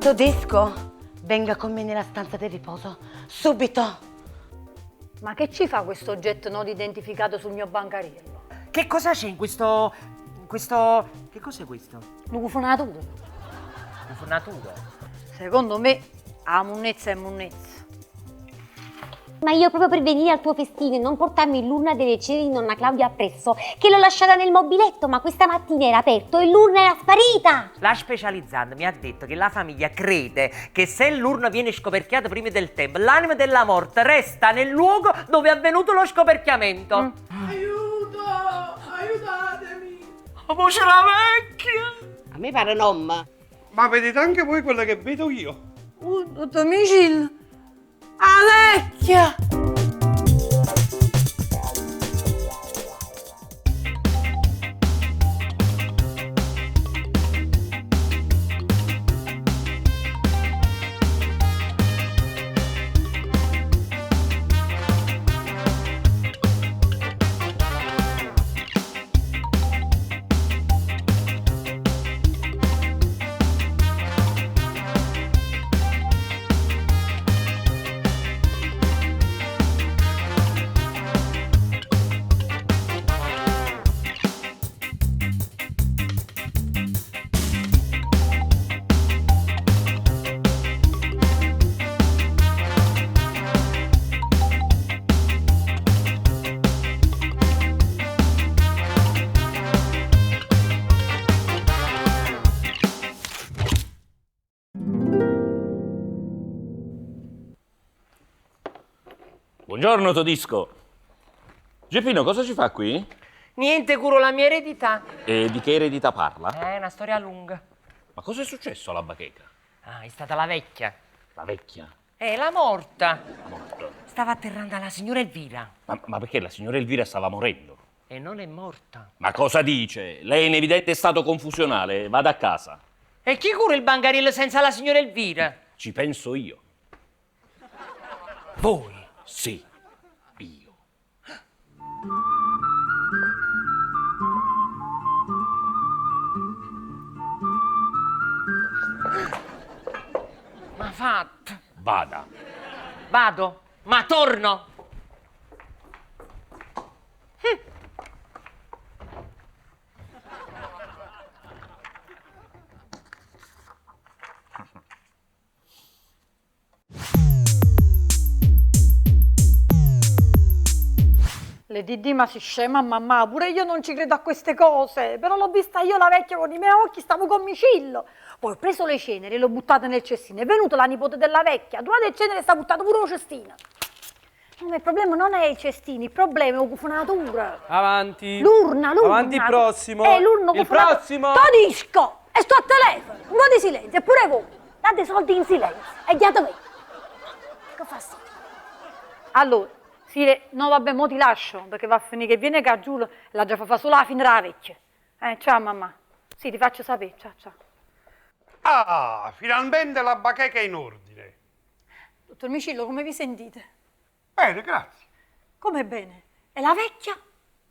Todisco, venga con me nella stanza del riposo, subito. Ma che ci fa questo oggetto non identificato sul mio bancariello? Che cosa c'è in questo... Che cos'è questo? Un cufonatura. Una fornatura. Secondo me, a munnezza è munnezza. Ma io proprio per venire al tuo festino e non portarmi l'urna delle ceneri di nonna Claudia appresso, che l'ho lasciata nel mobiletto, ma questa mattina era aperto e l'urna era sparita! La specializzante mi ha detto che la famiglia crede che se l'urna viene scoperchiata prima del tempo, l'anima della morta resta nel luogo dove è avvenuto lo scoperchiamento. Aiuto! Aiutatemi! La voce la vecchia! A me pare nomma. Ma vedete anche voi quello che vedo io? Domicilio! A vecchia! Buongiorno Todisco. Geppino, cosa ci fa qui? Niente, curo la mia eredità. E di che eredità parla? È una storia lunga. Ma cosa è successo alla bacheca? Ah, è stata la vecchia. La vecchia? La morta. Morta. Stava atterrando la signora Elvira. Ma perché la signora Elvira stava morendo? E non è morta. Ma cosa dice? Lei è in evidente stato confusionale. Vada a casa. E chi cura il bancariello senza la signora Elvira? Ci penso io. Voi. Sì, io. Ma fatto. Vada. Vado, ma torno. Le Didì, ma si scema mamma, pure io non ci credo a queste cose, però l'ho vista io la vecchia con i miei occhi, stavo con Micillo. Poi ho preso le ceneri e le ho buttate nel cestino, è venuta la nipote della vecchia, durante le ceneri sta buttato pure lo cestino. No, ma il problema non è i cestini, il problema è la cufonatura. Avanti. L'urna. Avanti, il prossimo. L'urno Il prossimo. Todisco! E sto a telefono, un po' di silenzio, e pure voi. Date soldi in silenzio, e diate me. Che fastidio. Allora, no vabbè, mo ti lascio, perché va a finire che viene Gargiulo e la già fa solo la fine della vecchia. Ciao mamma. Sì, ti faccio sapere, ciao. Ah, finalmente la bacheca è in ordine. Dottor Micillo, come vi sentite? Bene, grazie. Come bene? E la vecchia?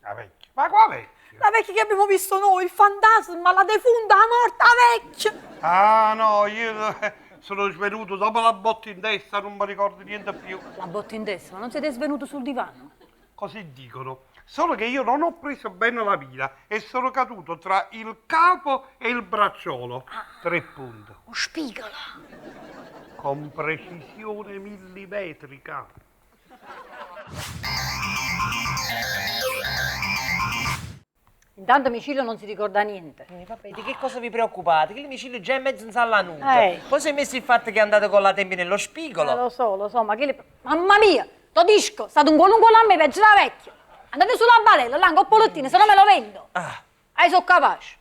La vecchia. Ma quale vecchia? La vecchia che abbiamo visto noi, il fantasma, la defunta, la morta vecchia. Ah, no, io sono svenuto dopo la botta in testa, non mi ricordo niente più. La botta in testa, ma non siete svenuto sul divano? Così dicono. Solo che io non ho preso bene la mira e sono caduto tra il capo e il bracciolo. 3 punti. Oh, spigola. Con precisione millimetrica. Intanto Micillo non si ricorda niente. Vabbè, di che cosa vi preoccupate? Che il micillo già è mezzo in salla nuda. Poi si è messo il fatto che è andato con la tempi nello spigolo. Lo so, ma che le... Mamma mia, Todisco, state un qualunque a me peggio della vecchia. Andate sulla balella, là, con polottine, se no me lo vendo. Sono capace.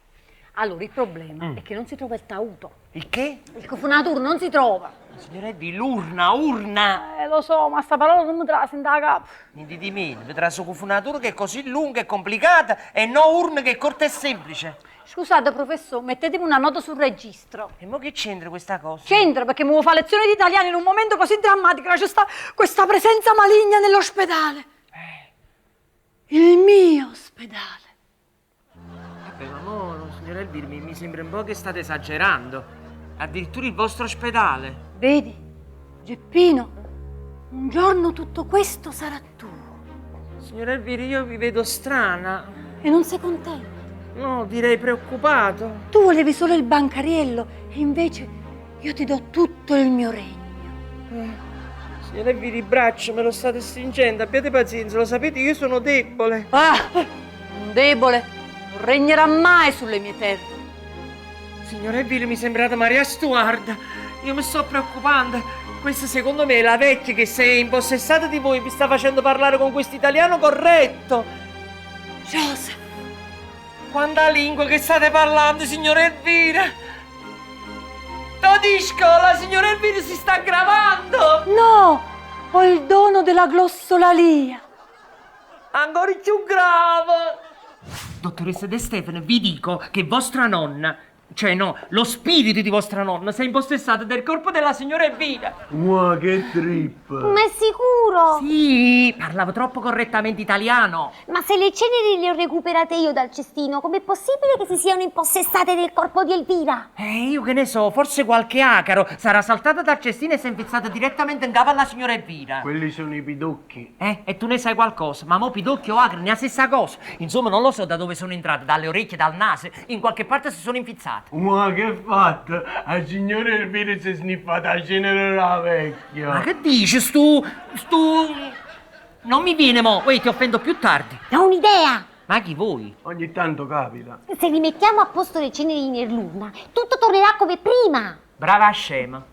Allora, il problema è che non si trova il tauto. Il che? Il cofonatur non si trova. Signora Elvi, urna. Lo so, ma sta parola non mi te la sento a capo. Niente di meno, vedrà su cufunatura che è così lunga e complicata e no urna che è corta e semplice. Scusate, professore, mettetemi una nota sul registro. E mo che c'entra questa cosa? C'entra perché mi vuoi fare lezione di italiano in un momento così drammatico, c'è questa presenza maligna nell'ospedale. Il mio ospedale. Vabbè, ma mo, signora Elvi, mi sembra un po' che state esagerando. Addirittura il vostro ospedale. Vedi, Geppino, un giorno tutto questo sarà tuo. Signor Elvira, io vi vedo strana. E non sei contento? No, direi preoccupato. Tu volevi solo il bancariello e invece io ti do tutto il mio regno. Signor Elvira, il braccio me lo state stringendo. Abbiate pazienza, lo sapete, io sono debole. Ah, un debole non regnerà mai sulle mie terre. Signor Elvira, mi sembrate Maria Stuarda. Io mi sto preoccupando. Questa secondo me è la vecchia che si è impossessata di voi e vi sta facendo parlare con questo italiano corretto. Joseph, Quanta lingua che state parlando, signor Elvira? Todisco, la signora Elvira si sta aggravando. no, ho il dono della glossolalia. Ancora più grave. Dottoressa De Stefano, vi dico che vostra nonna, cioè no, lo spirito di vostra nonna si è impossessato del corpo della signora Elvira. Ma che trip! Ma è sicuro? Sì, parlavo troppo correttamente italiano. Ma se le ceneri le ho recuperate io dal cestino, com'è possibile che si siano impossessate del corpo di Elvira? Io che ne so, forse qualche acaro sarà saltata dal cestino e si è infezzato direttamente in capo alla signora Elvira. Quelli sono i pidocchi. E tu ne sai qualcosa? Ma mo pidocchio o acre, ne è la stessa cosa. Insomma, non lo so da dove sono entrate, dalle orecchie, dal naso, in qualche parte si sono infizzate. Ma che fatto? La signora Elvira si è sniffata a cenere la vecchia. Ma che dici, Non mi viene mo, ti offendo più tardi. Ho un'idea! Ma chi voi? Ogni tanto capita. Se rimettiamo a posto le ceneri nell'urna, tutto tornerà come prima! Brava scema.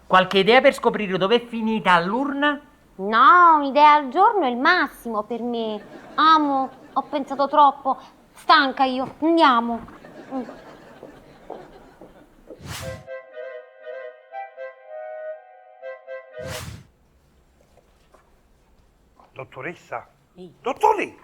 Qualche idea per scoprire dove è finita l'urna? No, un'idea al giorno è il massimo per me. Amo, ho pensato troppo. Stanca io, andiamo. Dottoressa? Dottore!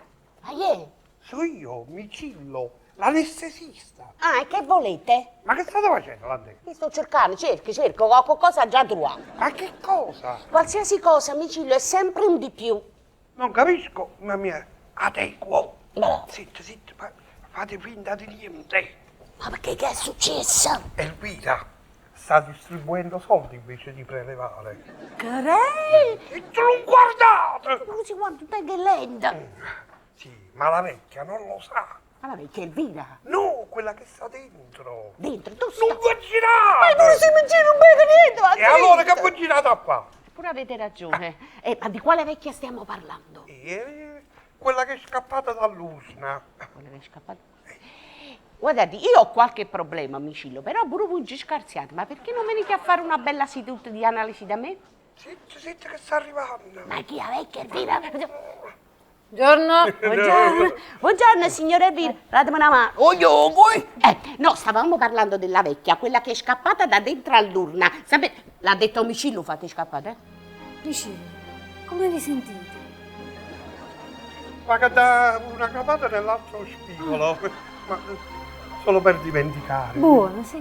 Ma è? So io, Micillo, l'anestesista. Ah, e che volete? Ma che state facendo là dentro? Io sto cercando, cerco, qualcosa già trovato. Ma che cosa? Qualsiasi cosa, Micillo, è sempre un di più. Non capisco, ma mi adeguo. No. Zitto, fate finta di niente. Ma perché che è successo? Elvira sta distribuendo soldi invece di prelevare. Che? E tu non guardate! Non si guarda te che lenta. Sì, ma la vecchia non lo sa. Ma la vecchia Elvira, No, quella che sta dentro. dentro, tu Non sta... vi girate! Ma non si mi gira un bel niente, ma E allora che vi girate a qua? Pure avete ragione. Ma di quale vecchia stiamo parlando? Quella che è scappata dall'usna. Quella che è scappata. Guardate, io ho qualche problema, Micillo, però pure voi ci scherziate. Ma perché non venite a fare una bella seduta di analisi da me? Senti che sta arrivando. Ma chi è vecchia Elvira? Buongiorno. Buongiorno, signora Elvira. Datemi una mano. No, stavamo parlando della vecchia, quella che è scappata da dentro all'urna. Sapete, l'ha detto Micillo, fate scappare? Micillo, come vi sentite? Ma che dà una capata nell'altro spigolo. Ma solo per dimenticare. Buono, sì.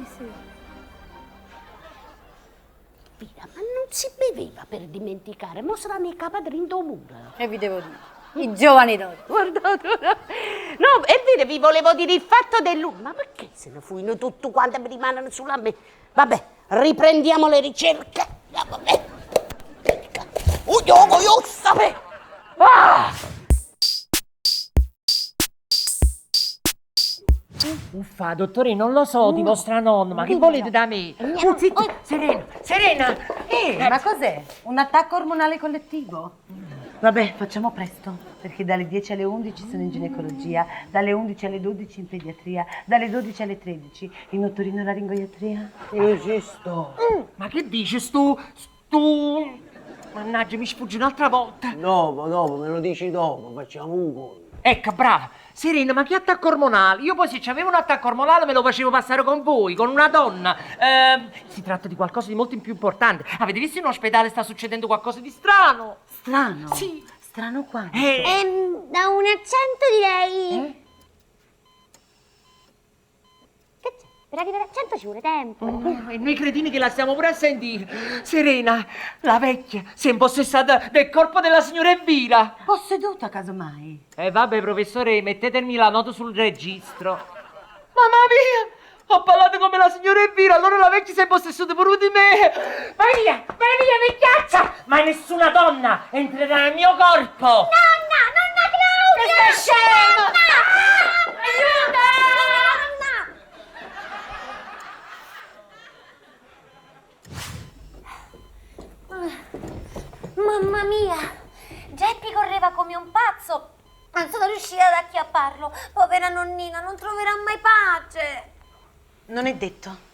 Elvira, ma non si beveva per dimenticare, mo saranno i capadrini do muro. E vi devo dire, i giovani d'oggi. Guardate, no, Elvira, vi volevo dire il fatto dell'urna. Ma perché se ne furono tutti quanti mi rimangono sulla me? Vabbè, riprendiamo le ricerche. Vabbè. Io sapevo. Uffa, dottore, non lo so di vostra nonna, ma che volete da me? Zitto, Serena! Ma cos'è? Un attacco ormonale collettivo? Vabbè, facciamo presto, perché dalle 10 alle 11 sono in ginecologia, dalle 11 alle 12 in pediatria, dalle 12 alle 13 in otorino-laringoiatria. Esisto. Ma che dici, Mannaggia, mi sfugge un'altra volta. Dopo, me lo dici dopo, facciamo un gol. Ecco, brava. Serena, ma che attacco ormonale? Io poi se c'avevo un attacco ormonale me lo facevo passare con voi, con una donna. Si tratta di qualcosa di molto più importante. Avete visto in ospedale sta succedendo qualcosa di strano? Strano? Sì. Strano quanto? Da un accento direi... Che c'è? Per arrivare a 100 ci vuole tempo. E noi cretini che la stiamo pure a sentire. Serena, la vecchia, si è impossessata del corpo della signora Elvira. Posseduta, casomai. Vabbè, professore, mettetemi la nota sul registro. Mamma mia! Ho parlato come la signora Elvira, allora la vecchia si è possessata pure di me. Vai via, vecchiaccia! Ma nessuna donna entrerà nel mio corpo. Nonna Claudia! Che stai scemo? Mamma mia! Geppi correva come un pazzo. Non sono riuscita ad acchiapparlo. Povera nonnina, non troverà mai pace. Non è detto.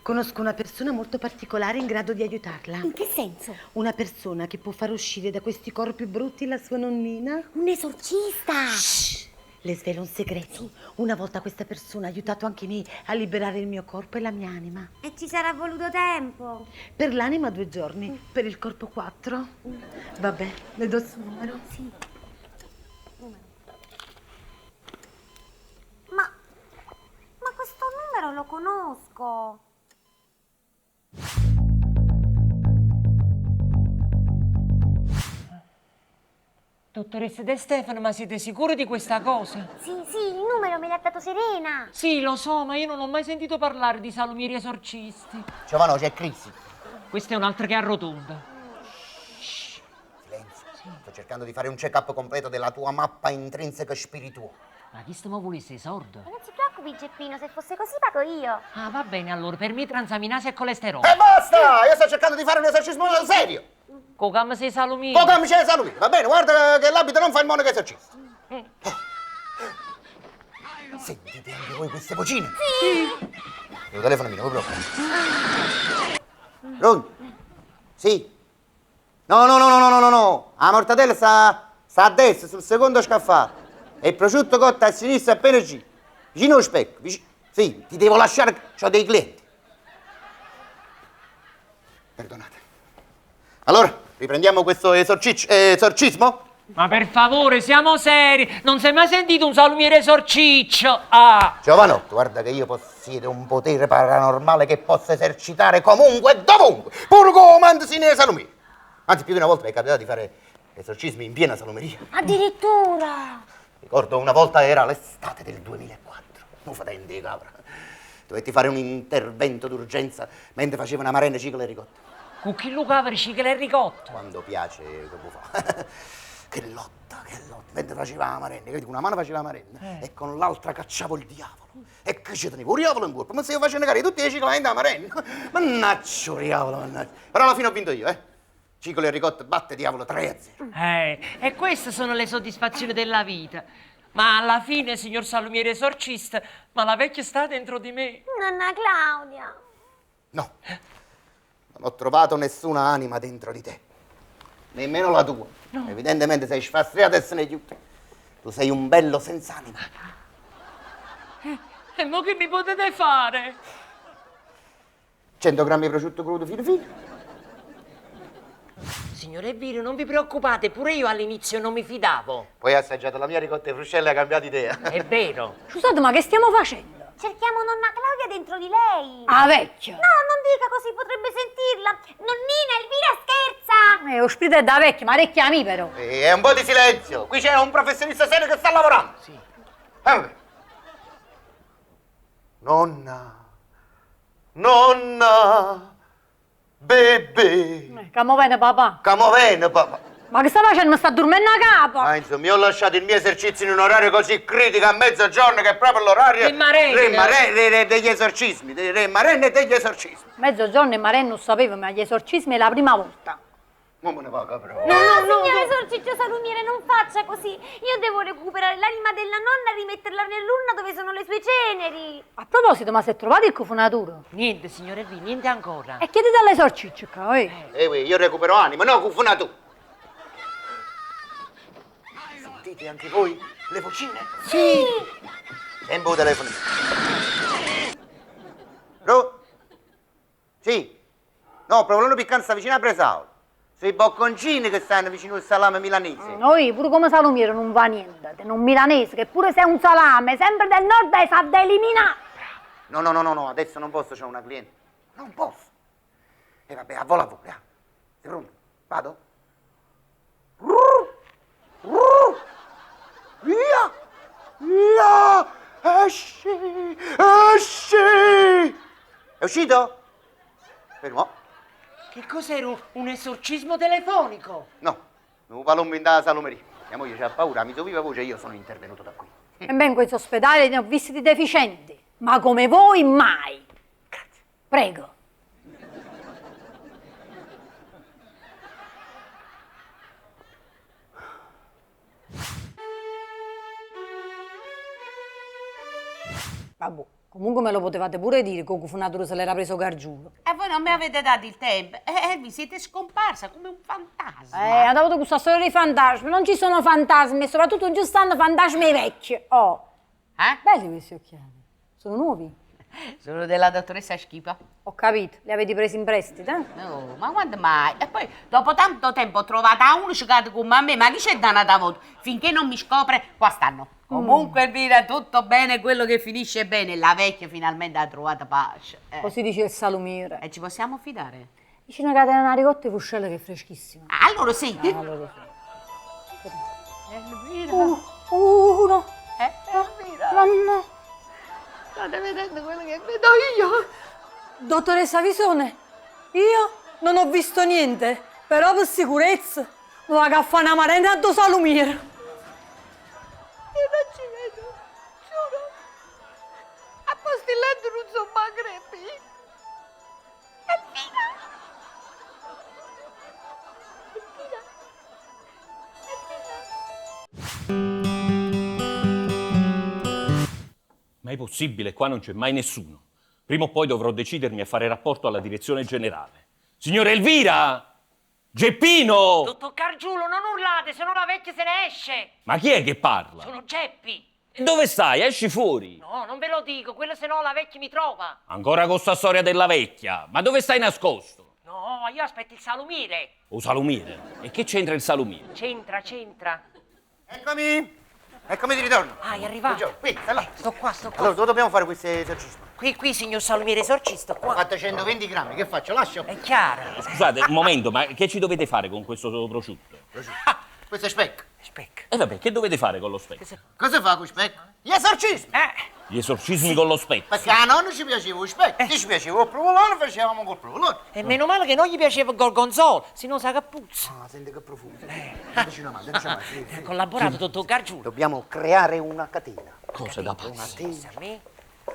Conosco una persona molto particolare in grado di aiutarla. In che senso? Una persona che può far uscire da questi corpi brutti la sua nonnina. Un esorcista! Shh! Le svelo un segreto. Una volta questa persona ha aiutato anche me a liberare il mio corpo e la mia anima. E ci sarà voluto tempo. Per l'anima 2 giorni, per il corpo 4. Vabbè, le do il suo numero. Sì. Ma questo numero lo conosco. Dottoressa De Stefano, ma siete sicuri di questa cosa? Sì, il numero me l'ha dato Serena. Sì, lo so, ma io non ho mai sentito parlare di salumieri esorcisti. Giovanni, c'è crisi. Questa è un'altra che arrotonda. Silenzio. Sto cercando di fare un check-up completo della tua mappa intrinseca spirituale. Ma chi stiamo volesse, sordo? Ma non si preoccupi, Geppino, se fosse così pago io. Ah, va bene, allora, per me transaminasi e colesterolo. E basta! Io sto cercando di fare un esorcismo serio. Cocam sei salumieri. Poco mi c'è salute, va bene? Guarda che l'abito non fa il monaco esorcista. Sentite anche voi queste vocine? Sì. Il telefono mio, proprio. Pronto? Sì. No. La mortadella sta a destra, sul secondo scaffato. E il prosciutto cotto a sinistra appena vicino allo specchio. Sì, ti devo lasciare, c'ho dei clienti. Perdonate. Allora, riprendiamo questo esorcismo? Ma per favore, siamo seri. Non si è mai sentito un salumiere esorciccio? Ah! Giovanotto, guarda che io possiedo un potere paranormale che posso esercitare comunque e dovunque, pur comandosi nei salumieri. Anzi, più di una volta mi è capitato di fare esorcismi in piena salumeria. Addirittura! Ricordo una volta era l'estate del 2004. Non fatente di capra. Dovetti fare un intervento d'urgenza mentre facevo una marena cicola e ricotta. Con chi lo caveri cicola e ricotta? Quando piace, che può fare? Che lotta. Mentre faceva la marena, che una mano faceva la marena e con l'altra cacciavo il diavolo. E che ci tenevo, il diavolo in corpo. Ma se io facevo negare tutti i cicoli da marena. Mannaggia, diavolo, mannaggia. Però alla fine ho vinto io, Cicola e ricotta batte diavolo 3-0. E queste sono le soddisfazioni della vita. Ma alla fine, signor salumiere esorcista, ma la vecchia sta dentro di me. Nonna Claudia. No, non ho trovato nessuna anima dentro di te. Nemmeno la tua. No. Evidentemente sei sfastriata e se ne chiude. Tu sei un bello senza anima. E mo che mi potete fare? 100 grammi di prosciutto crudo filo. Signore Elvira, non vi preoccupate, pure io all'inizio non mi fidavo. Poi hai assaggiato la mia ricotta e fruscelle e hai cambiato idea. È vero. Scusate, ma che stiamo facendo? Cerchiamo nonna Claudia dentro di lei. Ah, vecchia. No, non dica così, potrebbe sentirla. Nonnina, Elvira scherza. Lo spirito è da vecchia, ma orecchiami però. E un po' di silenzio. Qui c'è un professionista serio che sta lavorando. Sì. Vabbè. Nonna. Bebè. Camo bene, papà. Camovene, papà. Ma che sta facendo? Mi sta dormendo a capo. Ah, insomma, io ho lasciato il mio esercizio in un orario così critico a mezzogiorno che è proprio l'orario degli esorcismi, dei marenne e degli esorcismi. Mezzogiorno e Maren non sapevo, ma gli esorcismi è la prima volta. Non me ne va, però. No, signore esorciccio salumiere, non faccia così. Io devo recuperare l'anima della nonna e rimetterla nell'urna dove sono le sue ceneri. A proposito, ma si è trovato il cofunaturo? Niente, signore Elvira, niente ancora. E chiedete all'esorciccio, Io recupero anima, no, cufunato. Sentite anche voi le vocine? Sì. Tempo telefono. Sì. No, proprio piccanza vicino a Bresaolo. Sui bocconcini che stanno vicino al salame milanese. Noi pure come salumiere non va niente, un milanese che pure se è un salame, sempre del nord e sa da eliminare. No, adesso non posso, c'ho una cliente. Non posso. E vabbè, a vola. Sei pronto? Vado? Via! Esci! Esci! È uscito? Fermo. Che cos'era un esorcismo telefonico? No, non parlo in da Salomeria. Mia moglie c'ha paura, mi viva voce, io sono intervenuto da qui. E beh, in questo ospedale ne ho visti di deficienti, ma come voi mai. Grazie. Prego. Vabbè, comunque me lo potevate pure dire che Cufunatore se l'era preso Gargiulo. E voi non mi avete dato il tempo. Vi siete scomparsa come un fantasma. Andavo con questa storia dei fantasmi. Non ci sono fantasmi e soprattutto non ci stanno fantasmi vecchi. Oh, belli questi occhiali. Sono nuovi. Sono della dottoressa Schipa. Ho capito, li avete presi in prestito, eh? No, ma quando mai? E poi, dopo tanto tempo, ho trovato uno giocato con me, ma chi c'è da una volta? Finché non mi scopre, qua stanno. Comunque, Elvira, tutto bene, quello che finisce bene. La vecchia finalmente ha trovato pace. Così dice il salumiere. E ci possiamo fidare? Dice una catena di ricotta e fuscelle che è freschissima. Allora sì. Allora sì. Elvira. Uno. Elvira. No. State vedendo quello che vedo io? Dottoressa Visone, io non ho visto niente, però per sicurezza vado a fare una marena a do salumiere. Io non ci vedo, giuro. A postilletto non sono mai crepi. Elvira. Ma è possibile? Qua non c'è mai nessuno. Prima o poi dovrò decidermi a fare rapporto alla direzione generale. Signora Elvira! Geppino! Dottor Gargiulo, non urlate, se no la vecchia se ne esce. Ma chi è che parla? Sono Geppi. E dove stai? Esci fuori. No, non ve lo dico, quello se no la vecchia mi trova. Ancora con sta storia della vecchia. Ma dove stai nascosto? No, io aspetto il salumiere. O salumiere? E che c'entra il salumiere? C'entra. Eccomi! Eccomi di ritorno. Ah, è arrivato. Buongiorno, qui, stai là. Sto qua. Allora, dove dobbiamo fare questo esercizio? Qui, signor salumiere esorcista, Ho qua. fatto 120 grammi, che faccio? Lascio? È chiaro. Scusate, un momento, ma che ci dovete fare con questo prosciutto? Questo è specco. Specca. E vabbè, che dovete fare con lo specchio? Cosa fa con specco? Gli esorcismi! Gli esorcismi con lo specchio. Perché a nonna ci piaceva lo specchio, ti ci piaceva il provolone, facevamo col provolone. E meno male che non gli piaceva il gorgonzola, se no sa che puzza. Ah, senti che profumo. Dateci una mano, dateci una mano. Sì, sì. Collaborato, dottor Gargiulo. Dobbiamo creare una catena. Cose da pazzi. Una catena. A me?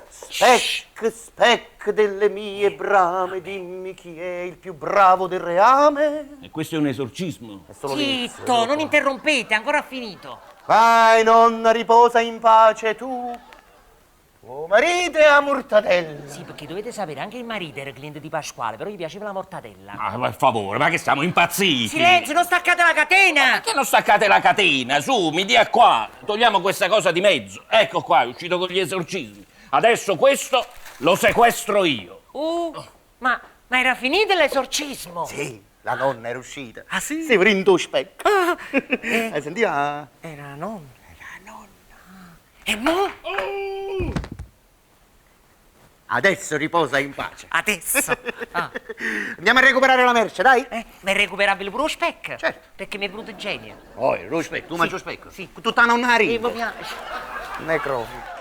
Spec delle mie brame, dimmi chi è il più bravo del reame. E questo è un esorcismo? È solo l'inizio, Zitto, dopo. non interrompete, ancora finito. Vai, nonna, riposa in pace tu. Tuo marito è a mortadella. Sì, perché dovete sapere, anche il marito era cliente di Pasquale, però gli piaceva la mortadella. Ma per favore, ma che stiamo impazziti? Silenzio, non staccate la catena! Che non staccate la catena? Su, mi dia qua. Togliamo questa cosa di mezzo. Ecco qua, è uscito con gli esorcismi. Adesso questo lo sequestro io. Ma era finito l'esorcismo? Sì, la nonna era uscita. Ah, sì? Si prende specco. Hai sentito? Era nonna. E mo? Adesso riposa in pace. Adesso. Andiamo a recuperare la merce, dai. Ma è recuperabile pure lo specchio? Certo. Perché mi è venuto genio. Oh, lo specco, tu mangi lo specco? Sì. Tutta nonna E mi ride. piace. Necrofi.